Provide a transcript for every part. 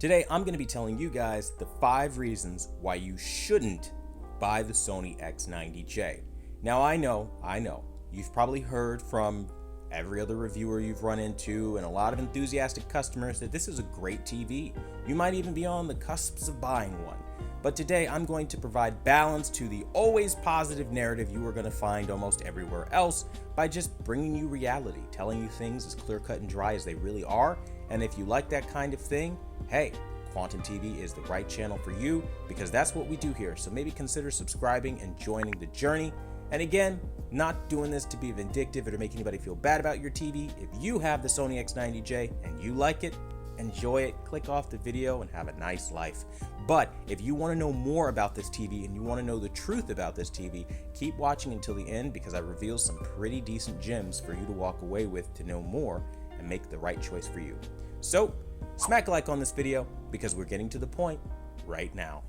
Today, I'm going to be telling you guys the 5 reasons why you shouldn't buy the Sony X90J. Now, I know, you've probably heard from every other reviewer you've run into and a lot of enthusiastic customers that this is a great TV. You might even be on the cusps of buying one. But today, I'm going to provide balance to the always positive narrative you are going to find almost everywhere else by just bringing you reality, telling you things as clear-cut and dry as they really are. And if you like that kind of thing, hey, Quantum TV is the right channel for you because that's what we do here. So maybe consider subscribing and joining the journey. And again, not doing this to be vindictive or to make anybody feel bad about your TV. If you have the Sony X90J and you like it, enjoy it, click off the video and have a nice life. But if you want to know more about this TV and you want to know the truth about this TV, keep watching until the end because I reveal some pretty decent gems for you to walk away with to know more and make the right choice for you. So, smack a like on this video because we're getting to the point right now.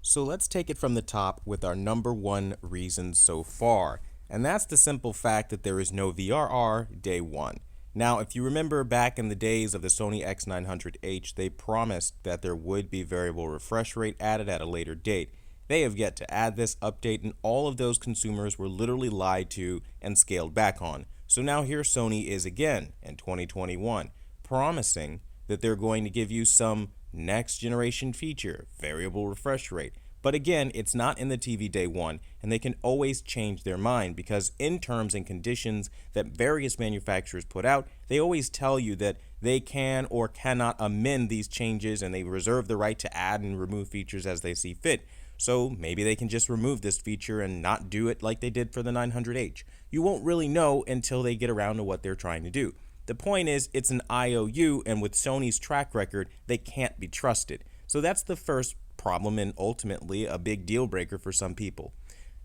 So let's take it from the top with our number 1 reason so far, and that's the simple fact that there is no VRR day 1. Now, if you remember back in the days of the Sony X90J, they promised that there would be variable refresh rate added at a later date. They have yet to add this update, and all of those consumers were literally lied to and scaled back on. So now here Sony is again in 2021, promising that they're going to give you some next generation feature, variable refresh rate. But again, it's not in the TV day 1, and they can always change their mind because in terms and conditions that various manufacturers put out, they always tell you that they can or cannot amend these changes, and they reserve the right to add and remove features as they see fit. So maybe they can just remove this feature and not do it like they did for the 900H. You won't really know until they get around to what they're trying to do. The point is, it's an IOU, and with Sony's track record, they can't be trusted. So that's the first problem and ultimately a big deal breaker for some people.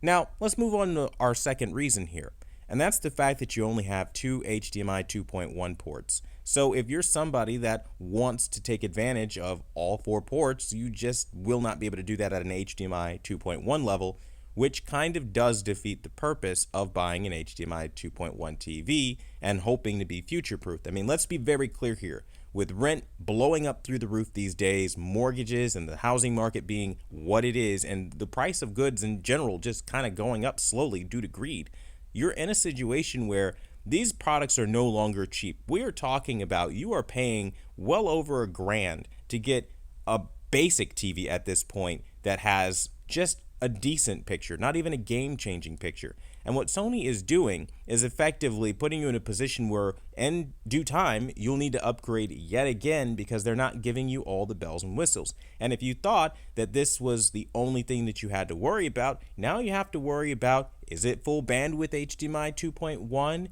Now, let's move on to our second reason here, and that's the fact that you only have 2 HDMI 2.1 ports. So if you're somebody that wants to take advantage of all 4 ports, you just will not be able to do that at an HDMI 2.1 level, which kind of does defeat the purpose of buying an HDMI 2.1 TV and hoping to be future-proofed. I mean, let's be very clear here. With rent blowing up through the roof these days, mortgages and the housing market being what it is, and the price of goods in general just kind of going up slowly due to greed, you're in a situation where these products are no longer cheap. We are talking about you are paying well over $1,000 to get a basic TV at this point that has just a decent picture, not even a game-changing picture. And what Sony is doing is effectively putting you in a position where in due time you'll need to upgrade yet again because they're not giving you all the bells and whistles. And if you thought that this was the only thing that you had to worry about, now you have to worry about, is it full bandwidth HDMI 2.1?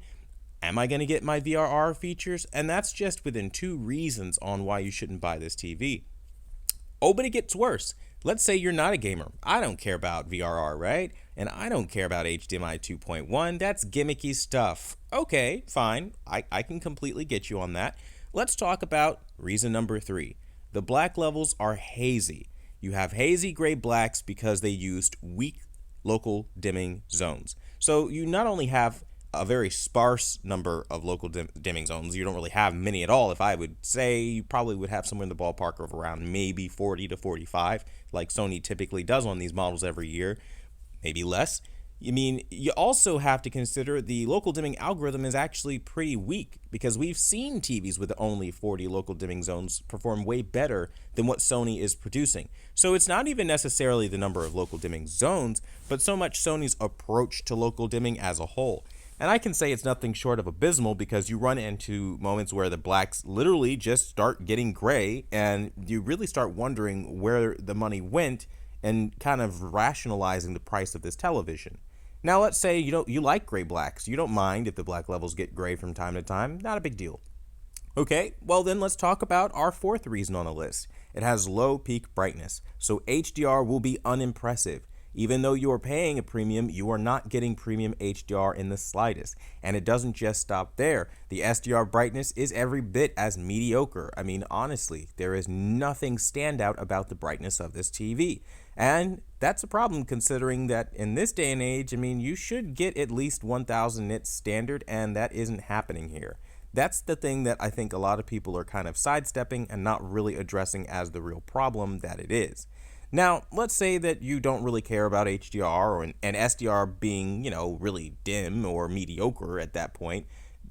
Am I going to get my VRR features? And that's just within 2 reasons on why you shouldn't buy this TV. Oh, but it gets worse. Let's say you're not a gamer. I don't care about VRR, right? And I don't care about HDMI 2.1. That's gimmicky stuff. Okay, fine. I can completely get you on that. Let's talk about reason number 3. The black levels are hazy. You have hazy gray blacks because they used weak local dimming zones. So you not only have a very sparse number of local dimming zones. You don't really have many at all. If I would say, you probably would have somewhere in the ballpark of around maybe 40 to 45, like Sony typically does on these models every year, maybe less. I mean, you also have to consider the local dimming algorithm is actually pretty weak because we've seen TVs with only 40 local dimming zones perform way better than what Sony is producing. So it's not even necessarily the number of local dimming zones, but so much Sony's approach to local dimming as a whole. And I can say it's nothing short of abysmal because you run into moments where the blacks literally just start getting gray and you really start wondering where the money went and kind of rationalizing the price of this television. Now let's say you like gray blacks. You don't mind if the black levels get gray from time to time. Not a big deal. Okay, well then let's talk about our 4th reason on the list. It has low peak brightness, so HDR will be unimpressive. Even though you are paying a premium, you are not getting premium HDR in the slightest. And it doesn't just stop there. The SDR brightness is every bit as mediocre. I mean, honestly, there is nothing standout about the brightness of this TV. And that's a problem considering that in this day and age, I mean, you should get at least 1000 nits standard, and that isn't happening here. That's the thing that I think a lot of people are kind of sidestepping and not really addressing as the real problem that it is. Now, let's say that you don't really care about HDR or an SDR being, really dim or mediocre at that point.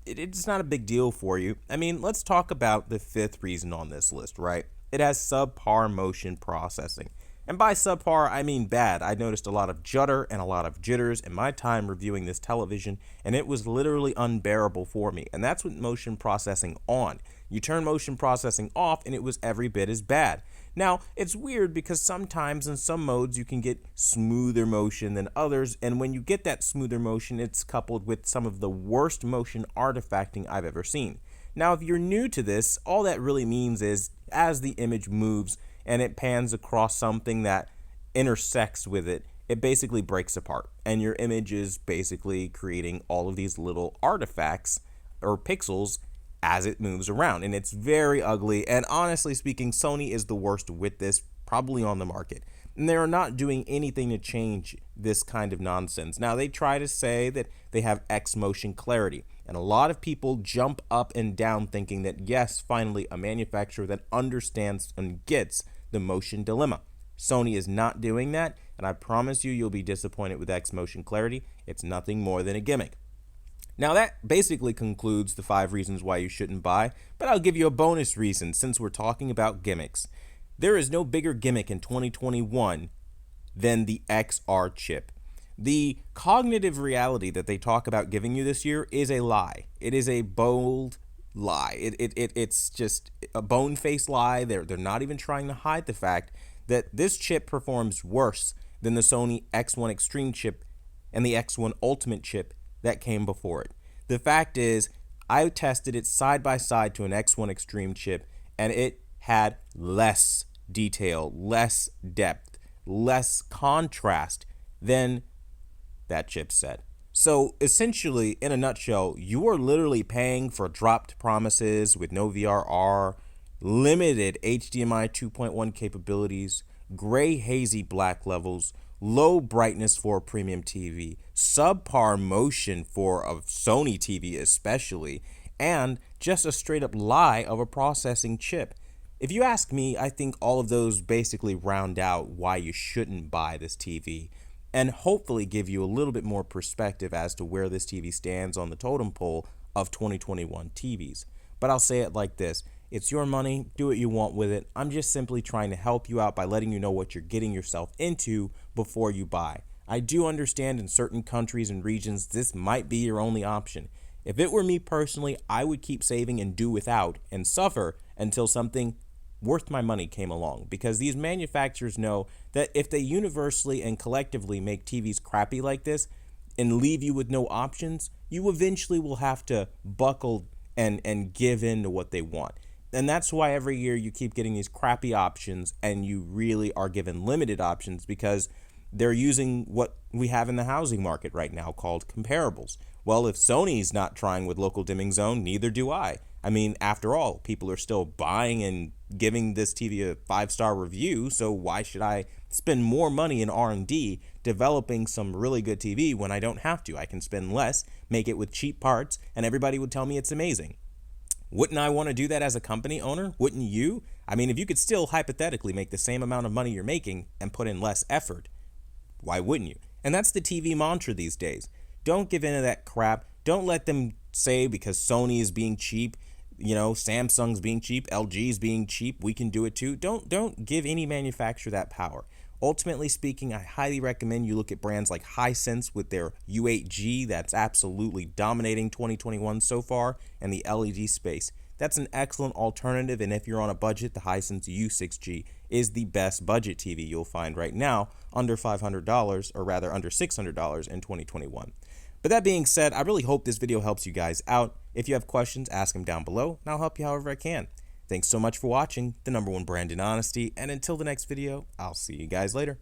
It's not a big deal for you. I mean, let's talk about the fifth reason on this list, right? It has subpar motion processing. And by subpar, I mean bad. I noticed a lot of judder and a lot of jitters in my time reviewing this television, and it was literally unbearable for me. And that's with motion processing on. You turn motion processing off, and it was every bit as bad. Now, it's weird because sometimes in some modes you can get smoother motion than others, and when you get that smoother motion, it's coupled with some of the worst motion artifacting I've ever seen. Now, if you're new to this, all that really means is as the image moves and it pans across something that intersects with it, it basically breaks apart, and your image is basically creating all of these little artifacts or pixels as it moves around, and it's very ugly. And honestly speaking, Sony is the worst with this probably on the market, and they're not doing anything to change this kind of nonsense. Now, they try to say that they have X motion clarity, and a lot of people jump up and down thinking that yes, finally a manufacturer that understands and gets the motion dilemma. Sony is not doing that, and I promise you'll be disappointed with X motion clarity. It's nothing more than a gimmick. Now, that basically concludes the 5 reasons why you shouldn't buy, but I'll give you a bonus reason since we're talking about gimmicks. There is no bigger gimmick in 2021 than the XR chip. The cognitive reality that they talk about giving you this year is a lie. It is a bold lie. It's just a bone-faced lie. They're not even trying to hide the fact that this chip performs worse than the Sony X1 Extreme chip and the X1 Ultimate chip that came before it. The fact is, I tested it side by side to an X1 Extreme chip, and it had less detail, less depth, less contrast than that chipset. So essentially, in a nutshell, you are literally paying for dropped promises with no VRR, limited HDMI 2.1 capabilities, gray hazy black levels, low brightness for a premium TV, subpar motion for a Sony TV especially, and just a straight up lie of a processing chip. If you ask me, I think all of those basically round out why you shouldn't buy this TV, and hopefully give you a little bit more perspective as to where this TV stands on the totem pole of 2021 TVs. But I'll say it like this: it's your money, do what you want with it. I'm just simply trying to help you out by letting you know what you're getting yourself into before you buy. I do understand in certain countries and regions this might be your only option. If it were me personally, I would keep saving and do without and suffer until something worth my money came along, because these manufacturers know that if they universally and collectively make TVs crappy like this and leave you with no options, you eventually will have to buckle and give in to what they want. And that's why every year you keep getting these crappy options, and you really are given limited options because they're using what we have in the housing market right now called comparables. Well, if Sony's not trying with local dimming zone, neither do I. I mean, after all, people are still buying and giving this TV a 5-star review, so why should I spend more money in R&D developing some really good TV when I don't have to? I can spend less, make it with cheap parts, and everybody would tell me it's amazing. Wouldn't I want to do that as a company owner? Wouldn't you? I mean, if you could still hypothetically make the same amount of money you're making and put in less effort, why wouldn't you? And that's the TV mantra these days. Don't give in to that crap. Don't let them say because Sony is being cheap, Samsung's being cheap, LG's being cheap, we can do it too. Don't give any manufacturer that power. Ultimately speaking, I highly recommend you look at brands like Hisense with their U8G that's absolutely dominating 2021 so far, and the LED space. That's an excellent alternative, and if you're on a budget, the Hisense U6G is the best budget TV you'll find right now, under $500, or rather under $600 in 2021. But that being said, I really hope this video helps you guys out. If you have questions, ask them down below, and I'll help you however I can. Thanks so much for watching, the #1 brand in honesty, and until the next video, I'll see you guys later.